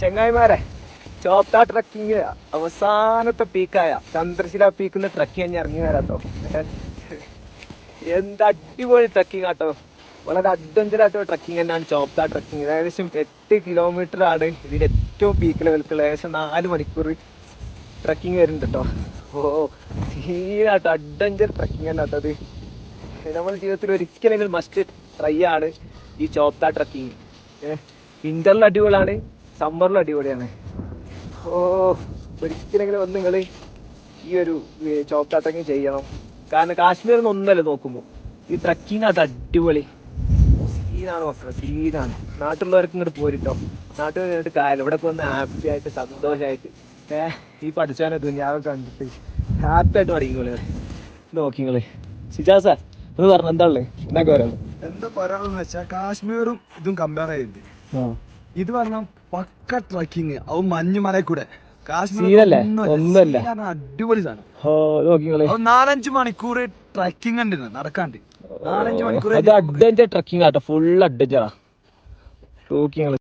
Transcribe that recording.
ചെങ്ങായിമാരെ, ചോപ്ത trekking അവസാനത്തെ പീക്കായ ചന്ദ്രശില പീക്കിന്ന് trekking കഴിഞ്ഞ് ഇറങ്ങി വരാട്ടോ. എന്താ അടിപൊളി ട്രക്കിംഗ് ആട്ടോ. വളരെ അഡ്വഞ്ചർ ആയിട്ടുള്ള ട്രക്കിംഗ് തന്നെയാണ് ചോപ്ത ട്രക്കിങ്. ഏകദേശം 8 കിലോമീറ്റർ ആണ് ഇതിന്റെ ഏറ്റവും പീക്ക് ലെവൽക്കുള്ള. ഏകദേശം 4 മണിക്കൂർ ട്രക്കിങ് വരുന്നുണ്ട് കേട്ടോ. സീനാട്ടോ, അഡ്വഞ്ചർ ട്രക്കിംഗ് തന്നെ കേട്ടോ അത്. നമ്മുടെ ജീവിതത്തിൽ ഒരിക്കലെങ്കിലും മസ്റ്റ് ട്രൈ ആണ് ഈ ചോപ്ത ട്രക്കിങ്. വിന്ററിൽ അടിപൊളിയാണ്, സമ്മറിലും അടിപൊളിയാണ്. ഒരിക്കലെങ്കിലും വന്ന് നിങ്ങൾ ഈ ഒരു ചോപ്ത ട്രക്കിങ് ചെയ്യണം. കാരണം കാശ്മീരിൽ നിന്ന് ഒന്നല്ല നോക്കുമ്പോൾ ഈ ട്രക്കിങ് അത് അടിപൊളി സീനാണ് മക്കളെ, സീനാണ്. നാട്ടിലുള്ളവർക്ക് ഇങ്ങോട്ട് പോരിട്ടോ. നാട്ടിൽ കഴിഞ്ഞിട്ട് കാര്യം ഇവിടെ വന്ന് ഹാപ്പി ആയിട്ട് സന്തോഷമായിട്ട് ഈ പഠിച്ചാനെ ദുനിയാവൊക്കെ കണ്ടിട്ട് ഹാപ്പി ആയിട്ട് പഠിക്കുമ്പോൾ നോക്കിങ്ങള്. സിജാസ എന്ന് പറഞ്ഞ എന്താ ഉള്ളത്? എന്നൊക്കെ പറയാം. എന്താ പറയാന്ന് വെച്ചാൽ കാശ്മീറും ഇതും കമ്പയർ ചെയ്ത് ഇത് പറഞ്ഞ പക്ക ട്രക്കിങ്. അത് മഞ്ഞുമലയിൽ കൂടെ സീനല്ലേ? ഒന്നല്ല, അടിപൊളി സാധനം. 4-5 മണിക്കൂർ ട്രക്കിംഗ് ഉണ്ട് നടക്കാണ്ട്. 4-5 മണിക്കൂർ അഡ്വഞ്ചർ ട്രക്കിംഗ് ആട്ടോ, ഫുൾ അഡ്വഞ്ചറാ. നോക്കിങ്ങള്.